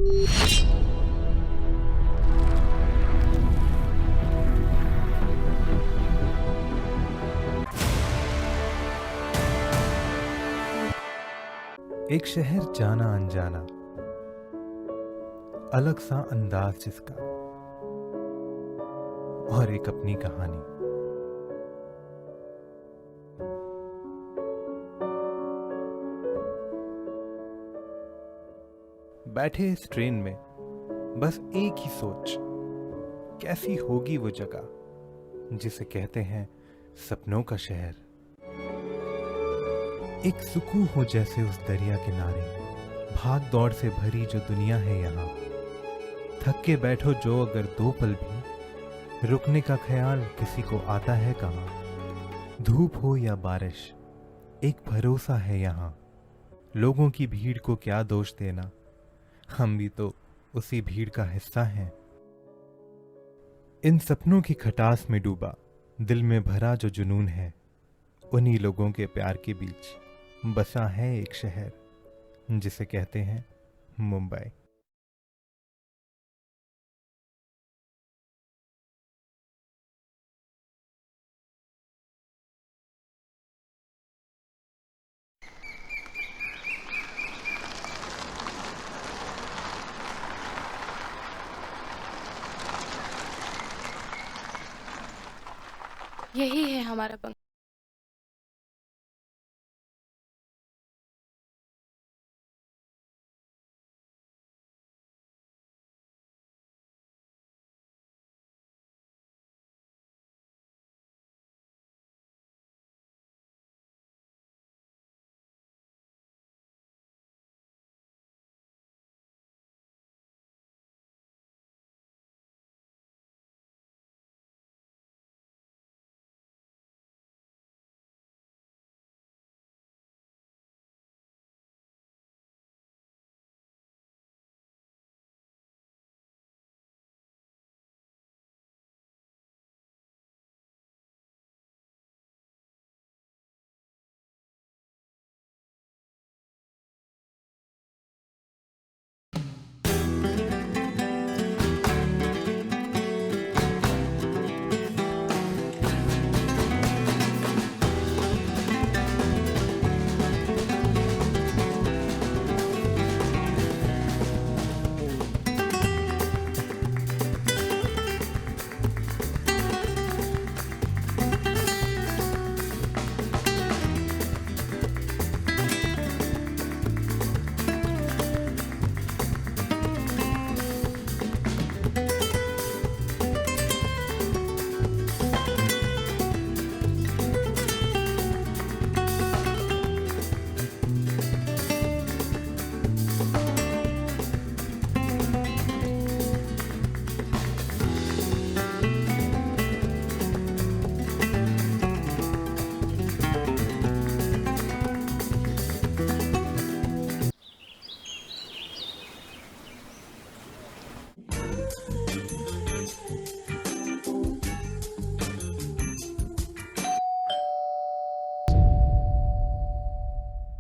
एक शहर जाना अनजाना, अलग सा अंदाज जिसका, और एक अपनी कहानी। बैठे इस ट्रेन में बस एक ही सोच, कैसी होगी वो जगह जिसे कहते हैं सपनों का शहर। एक सुकून हो जैसे उस दरिया किनारे, भाग दौड़ से भरी जो दुनिया है यहाँ। थक के बैठो जो अगर दो पल भी, रुकने का ख्याल किसी को आता है कहाँ। धूप हो या बारिश, एक भरोसा है यहाँ। लोगों की भीड़ को क्या दोष देना, हम भी तो उसी भीड़ का हिस्सा हैं। इन सपनों की खटास में डूबा दिल में भरा जो जुनून है, उन्हीं लोगों के प्यार के बीच बसा है एक शहर जिसे कहते हैं मुंबई। यही है हमारा बंगला।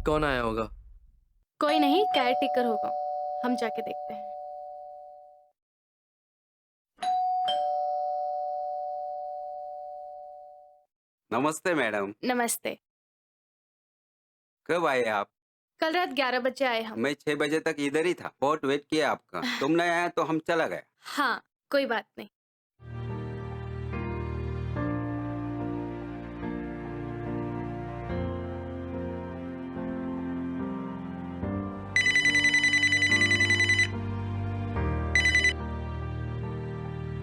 कौन आया होगा? कोई नहीं, केयर टेकर होगा। हम जाके देखते हैं। नमस्ते मैडम। नमस्ते। कब आए आप? कल रात 11 बजे आए हम। मैं 6 बजे तक इधर ही था, बहुत वेट किया आपका। तुम नहीं आया तो हम चला गए। हाँ, कोई बात नहीं।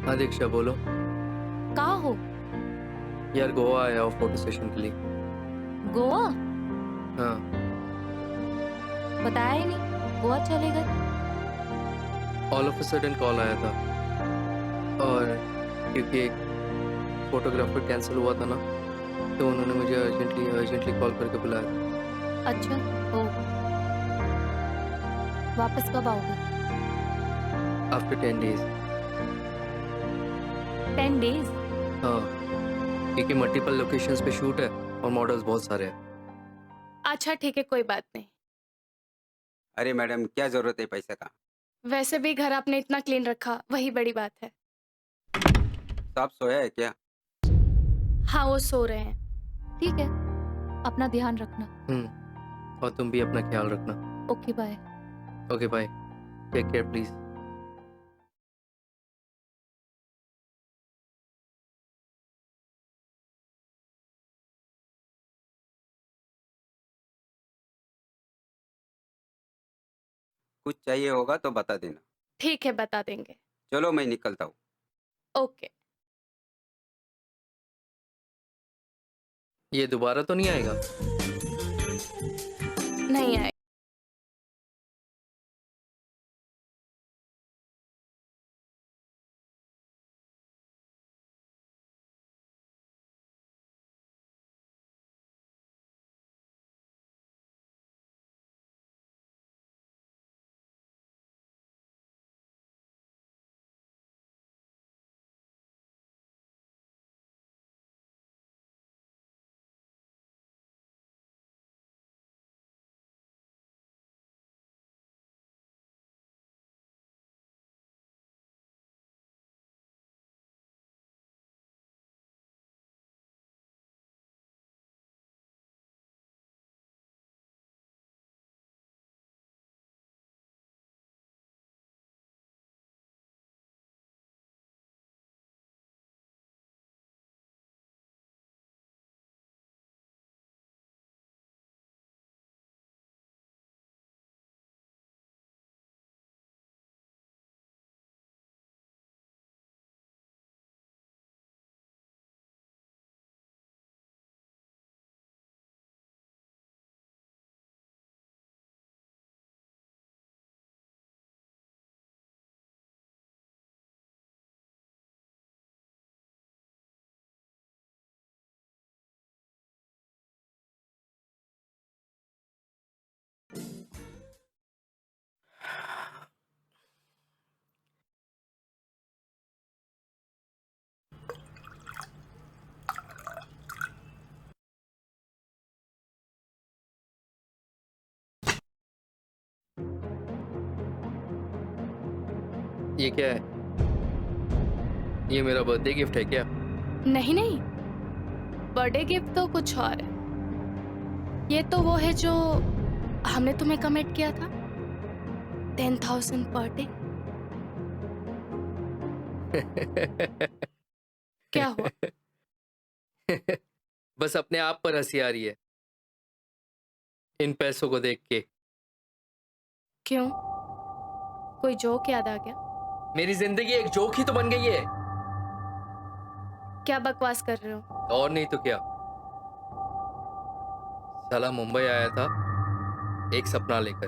हाँ दीक्षा बोलो। कहाँ हो? यार गोवा आया हो फोटो सेशन के लिए। गोवा? हाँ बताया ही नहीं, गोवा चले गए। All of a sudden call आया था, और क्योंकि एक फोटोग्राफर कैंसिल हुआ था ना, तो उन्होंने मुझे अर्जेंटली कॉल करके बुलाया था। अच्छा, ओ। वापस कब आओगे? After 10 days. 10 डेज? हाँ, क्योंकि मल्टीपल लोकेशंस पे शूट है और मॉडल्स बहुत सारे हैं। अच्छा ठीक है, कोई बात नहीं। अरे मैडम, क्या जरूरत है पैसे का? वैसे भी घर आपने इतना क्लीन रखा, वही बड़ी बात है। साहब सोया है क्या? हाँ, वो सो रहे हैं। ठीक है, अपना ध्यान रखना। और तुम भी अपना ख्याल रखना। Okay bye. Okay bye, take care please. कुछ चाहिए होगा तो बता देना। ठीक है, बता देंगे। चलो मैं निकलता हूँ। ओके। ये दोबारा तो नहीं आएगा? नहीं आए। ये क्या है? ये मेरा बर्थडे गिफ्ट है क्या? नहीं नहीं, बर्थडे गिफ्ट तो कुछ और है। ये तो वो है जो हमने तुम्हें कमिट किया था, 10,000 पर डे। क्या हुआ? बस अपने आप पर हंसी आ रही है इन पैसों को देख के। क्यों? कोई जोक याद आ गया? मेरी जिंदगी एक जोक ही तो बन गई है। क्या बकवास कर रहे हो? और नहीं तो क्या। साला मुंबई आया था एक सपना लेकर,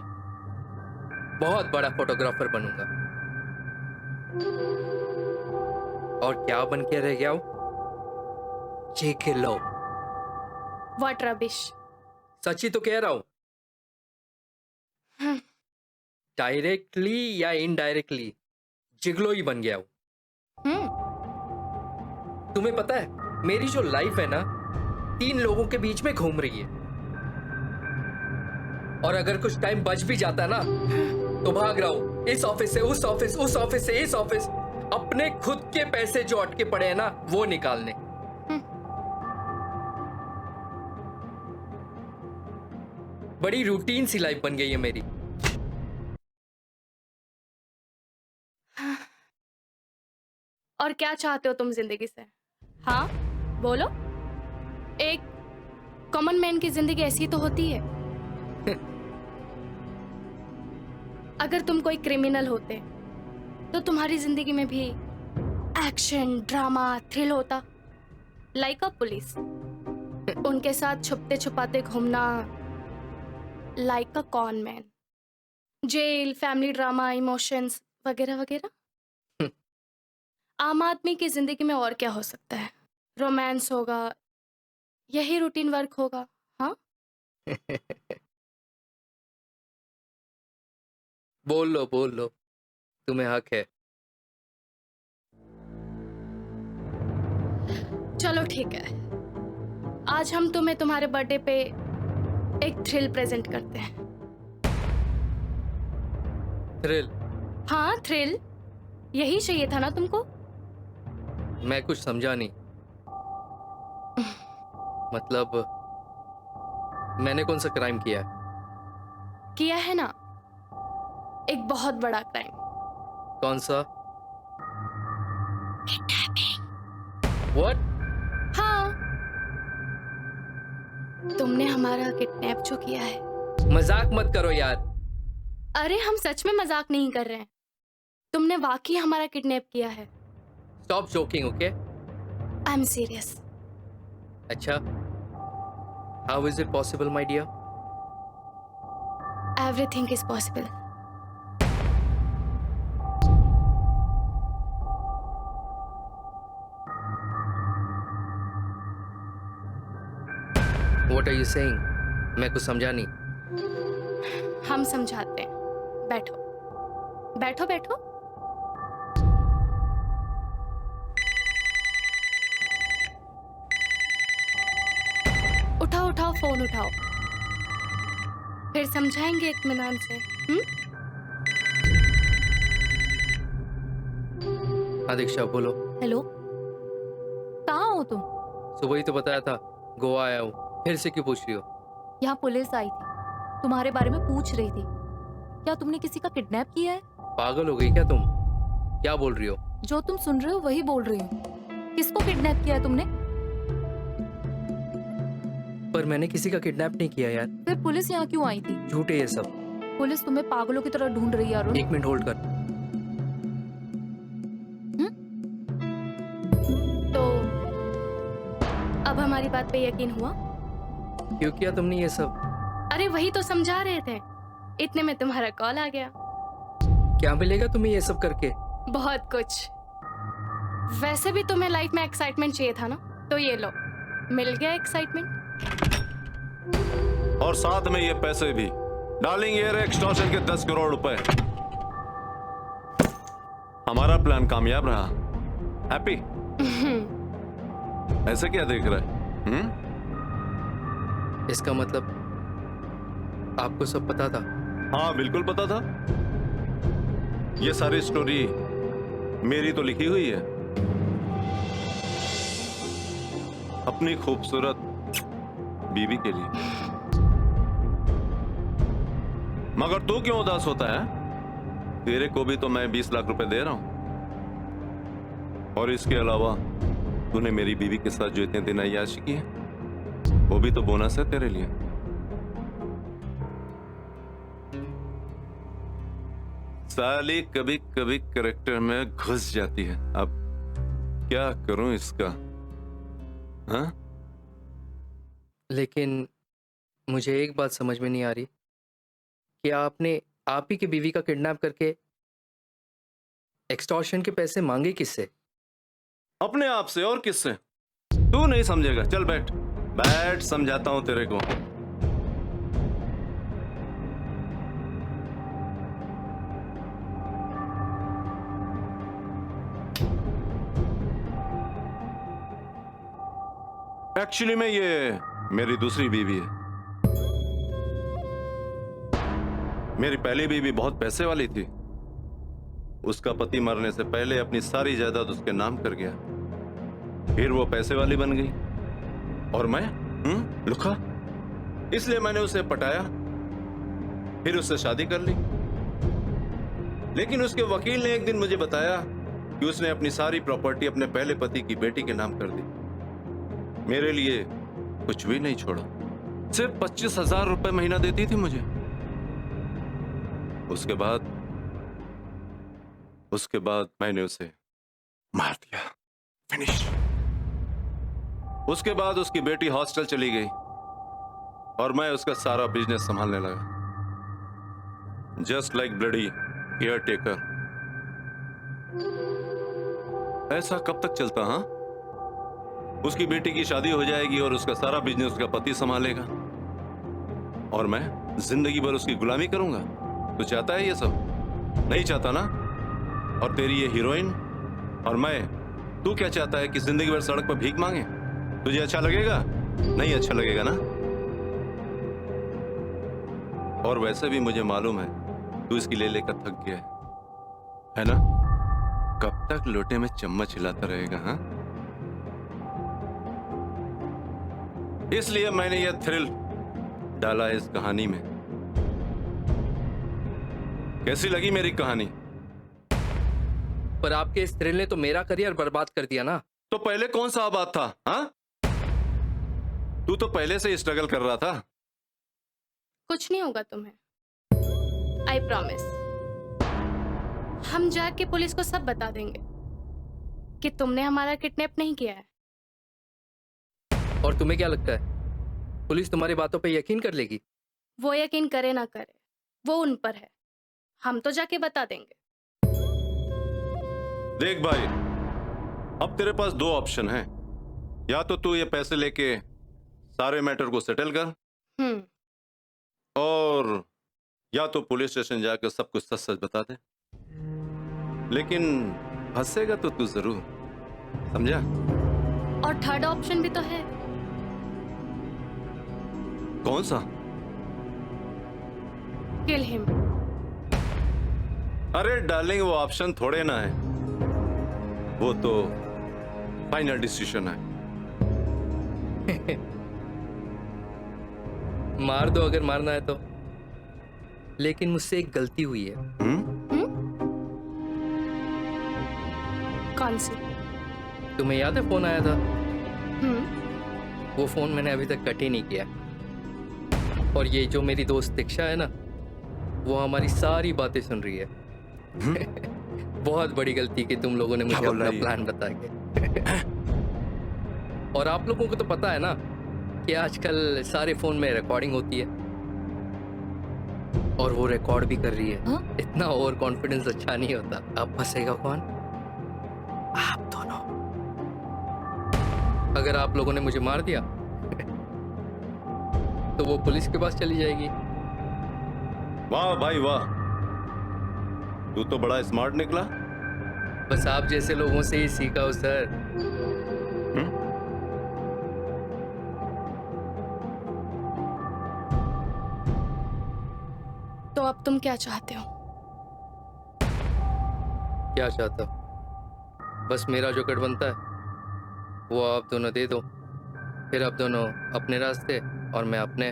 बहुत बड़ा फोटोग्राफर बनूंगा। और क्या बन के रह गया हूं? ये लो। What rubbish. सच ही तो कह रहा हूं। डायरेक्टली या इनडायरेक्टली जिगलो ही बन गया हूं। तुम्हें पता है मेरी जो लाइफ है ना, 3 लोगों के बीच में घूम रही है। और अगर कुछ टाइम बच भी जाता ना तो भाग रहा हूं इस ऑफिस से उस ऑफिस, उस ऑफिस से इस ऑफिस, अपने खुद के पैसे जो अटके पड़े हैं ना वो निकालने। बड़ी रूटीन सी लाइफ बन गई है मेरी। और क्या चाहते हो तुम जिंदगी से? हाँ, बोलो। एक कॉमन मैन की जिंदगी ऐसी तो होती है। अगर तुम कोई क्रिमिनल होते तो तुम्हारी जिंदगी में भी एक्शन, ड्रामा, थ्रिल होता। लाइक अ पुलिस, उनके साथ छुपते छुपाते घूमना। Like a con man, jail, family drama, emotions वगैरह वगैरह। आम आदमी की जिंदगी में और क्या हो सकता है? रोमांस होगा, यही रूटीन वर्क होगा। हाँ। बोल लो, तुम्हें हक है। चलो ठीक है, आज हम तुम्हें तुम्हारे बर्थडे पे एक थ्रिल प्रेजेंट करते हैं। थ्रिल? हाँ, थ्रिल यही चाहिए था ना तुमको? मैं कुछ समझा नहीं। मतलब मैंने कौन सा क्राइम किया है? किया है ना, एक बहुत बड़ा क्राइम। कौन सा? What? हाँ, तुमने हमारा किडनैप जो किया है। मजाक मत करो यार। अरे हम सच में मजाक नहीं कर रहे हैं, तुमने वाकई हमारा किडनैप किया है। Stop joking, okay? I am serious. अच्छा, how is it possible my dear? Everything is possible. What are you saying? मैं कुछ समझा नहीं। हम समझाते हैं, बैठो बैठो बैठो। उठाओ उठाओ, फोन उठाओ, फिर समझाएंगे इत्मीनान से। हाँ दीक्षा बोलो। हेलो, कहाँ हो तुम? सुबह ही तो बताया था गोवा आया हूँ, फिर से क्यों पूछ रही हो? यहाँ पुलिस आई थी, तुम्हारे बारे में पूछ रही थी। क्या तुमने किसी का किडनैप किया है? पागल हो गई क्या तुम? क्या बोल रही हो? जो तुम सुन रहे हो वही बोल रही हूँ। किसको किडनैप किया है तुमने? पर मैंने किसी का किडनैप नहीं किया यार। फिर पुलिस यहाँ क्यों आई थी? झूठे ये सब। पुलिस तुम्हें पागलों की तरह ढूंढ रही है अरुण। एक मिनट होल्ड कर। तो अब हमारी बात पे यकीन हुआ? क्यों किया तुमने ये सब? अरे वही तो समझा रहे थे, इतने में तुम्हारा कॉल आ गया। क्या मिलेगा तुम्हें ये सब करके? बहुत कुछ। वैसे भी तुम्हें लाइफ में एक्साइटमेंट चाहिए था ना, तो ये लो, मिल गया एक्साइटमेंट। और साथ में ये पैसे भी। डार्लिंग, ये रहे एक्सटॉर्शन के 10 करोड़ रुपए। हमारा प्लान कामयाब रहा। हैप्पी? ऐसे क्या देख रहा है? इसका मतलब आपको सब पता था? हाँ बिल्कुल पता था। ये सारी स्टोरी मेरी तो लिखी हुई है, अपनी खूबसूरत बीवी के लिए। मगर तू क्यों उदास होता है? तेरे को भी तो मैं 20 लाख रुपए दे रहा हूं, और इसके अलावा तूने मेरी बीवी के साथ जो इतने दिन अय्याशी की है, वो भी तो बोनस है तेरे लिए। साली कभी कभी कैरेक्टर में घुस जाती है। अब क्या करूं इसका? हाँ? लेकिन मुझे एक बात समझ में नहीं आ रही कि आपने आप ही की बीवी का किडनैप करके एक्सटॉर्शन के पैसे मांगे किससे? अपने आप से, और किससे? तू नहीं समझेगा। चल बैठ बैठ, समझाता हूं तेरे को। एक्चुअली में ये मेरी दूसरी बीवी है। मेरी पहली बीवी बहुत पैसे वाली थी। उसका पति मरने से पहले अपनी सारी जायदाद उसके नाम कर गया। फिर वो पैसे वाली बन गई, और मैं लुखा। इसलिए मैंने उसे पटाया, फिर उससे शादी कर ली। लेकिन उसके वकील ने एक दिन मुझे बताया कि उसने अपनी सारी प्रॉपर्टी अपने पहले पति की बेटी के नाम कर दी। मेरे लिए कुछ भी नहीं छोड़ा। सिर्फ 25,000 रुपए महीना देती थी मुझे। उसके बाद मैंने उसे मार दिया। फिनिश। उसके बाद उसकी बेटी हॉस्टल चली गई, और मैं उसका सारा बिजनेस संभालने लगा। Just like bloody care taker. ऐसा कब तक चलता? हाँ, उसकी बेटी की शादी हो जाएगी और उसका सारा बिजनेस उसका पति संभालेगा, और मैं जिंदगी भर उसकी गुलामी करूंगा। तू चाहता है ये सब? नहीं चाहता ना? और तेरी ये हीरोइन और मैं, तू क्या चाहता है कि जिंदगी भर सड़क पर भीख मांगे? तुझे अच्छा लगेगा? नहीं अच्छा लगेगा ना? और वैसे भी मुझे मालूम है तू इसकी ले लेकर थक गया है। है ना? कब तक लोटे में चम्मच हिलाता रहेगा? हाँ, इसलिए मैंने यह थ्रिल डाला इस कहानी में। कैसी लगी मेरी कहानी? पर आपके इस थ्रिल ने तो मेरा करियर बर्बाद कर दिया ना। तो पहले कौन सा बात था? हाँ, तू तो पहले से ही स्ट्रगल कर रहा था। कुछ नहीं होगा तुम्हें, आई प्रॉमिस। हम जाके पुलिस को सब बता देंगे कि तुमने हमारा किडनैप नहीं किया है। और तुम्हें क्या लगता है पुलिस तुम्हारी बातों पे यकीन कर लेगी? वो यकीन करे ना करे, वो उन पर है। हम तो जाके बता देंगे। देख भाई, अब तेरे पास दो ऑप्शन हैं। या तो तू ये पैसे लेके सारे मैटर को सेटल कर, और या तो पुलिस स्टेशन जाकर सब कुछ सच सच बता दे। लेकिन फंसेगा तो तू जरूर, समझा? और थर्ड ऑप्शन भी तो है। कौन सा? Kill him. अरे डार्लिंग, वो ऑप्शन थोड़े ना है, वो तो फाइनल डिसीजन है। मार दो अगर मारना है तो, लेकिन मुझसे एक गलती हुई है। कौन सी? तुम्हें याद है फोन आया था? वो फोन मैंने अभी तक कट ही नहीं किया। और ये जो मेरी दोस्त दीक्षा है ना, वो हमारी सारी बातें सुन रही है। बहुत बड़ी गलती की तुम लोगों ने मुझे अपना प्लान बता के। और आप लोगों को तो पता है ना कि आजकल सारे फोन में रिकॉर्डिंग होती है, और वो रिकॉर्ड भी कर रही है। हाँ? इतना ओवर कॉन्फिडेंस अच्छा नहीं होता। अब फंसेगा कौन? आप दोनों। अगर आप लोगों ने मुझे मार दिया तो वो पुलिस के पास चली जाएगी। वाह भाई वाह, तू तो बड़ा स्मार्ट निकला। बस आप जैसे लोगों से ही सीखा हो सर। तो अब तुम क्या चाहते हो? क्या चाहता? बस मेरा जो कट बनता है वो आप दोनों दे दो, फिर आप दोनों अपने रास्ते और मैं अपने।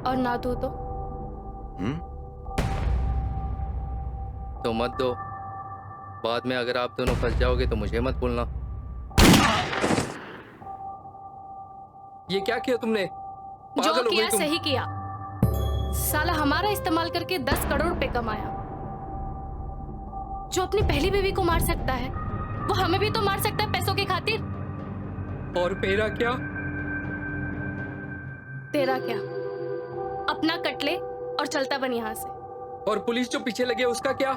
और ना दो तो मत दो। बाद में अगर आप दोनों फंस जाओगे तो मुझे मत बोलना। ये क्या किया तुमने? जो पागल हो किया गई तुम। सही किया। साला हमारा इस्तेमाल करके 10 करोड़ रुपए कमाया। जो अपनी पहली बीवी को मार सकता है, वो हमें भी तो मार सकता है पैसों की खातिर। और मेरा क्या? तेरा क्या? अपना कट ले और चलता बन यहाँ से। और पुलिस जो पीछे लगे उसका क्या?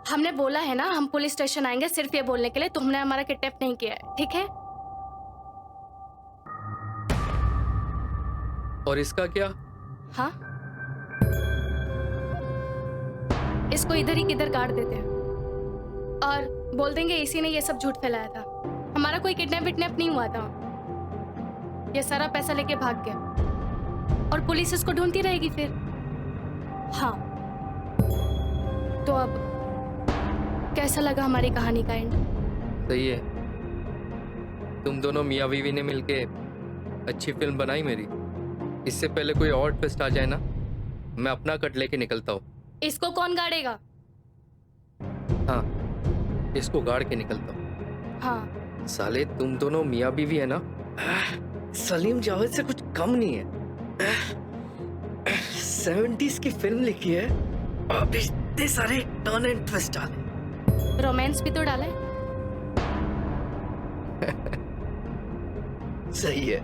हमने बोला है ना, हम पुलिस स्टेशन आएंगे सिर्फ ये बोलने के लिए तुमने हमारा किडनैप नहीं किया है, ठीक है? और इसका क्या? हाँ, इसको इधर ही किधर गाड़ देते हैं और बोल देंगे इसी ने ये सब झूठ फैलाया था। हमारा कोई किडनैप विडनैप नहीं हुआ था। ये सारा पैसा लेके भाग गया और पुलिस इसको ढूंढती रहेगी फिर। हाँ, तो अब कैसा लगा हमारी कहानी का एंड? सही है। तुम दोनों मियाँ बीवी ने मिलके अच्छी फिल्म बनाई मेरी। इससे पहले कोई और ट्विस्ट आ जाए ना, मैं अपना कट लेके निकलता हूँ। इसको कौन गाड़ेगा? हाँ, इसको गाड़ के निकलता हूँ। हाँ, साले तुम दोनों मियाँ बीवी है ना, सलीम जावेद से कुछ कम नहीं है। 70s की फिल्म लिखी है, अब इतने सारे टर्न एंड ट्विस्ट डाले। रोमांस भी तो डाला है। सही है।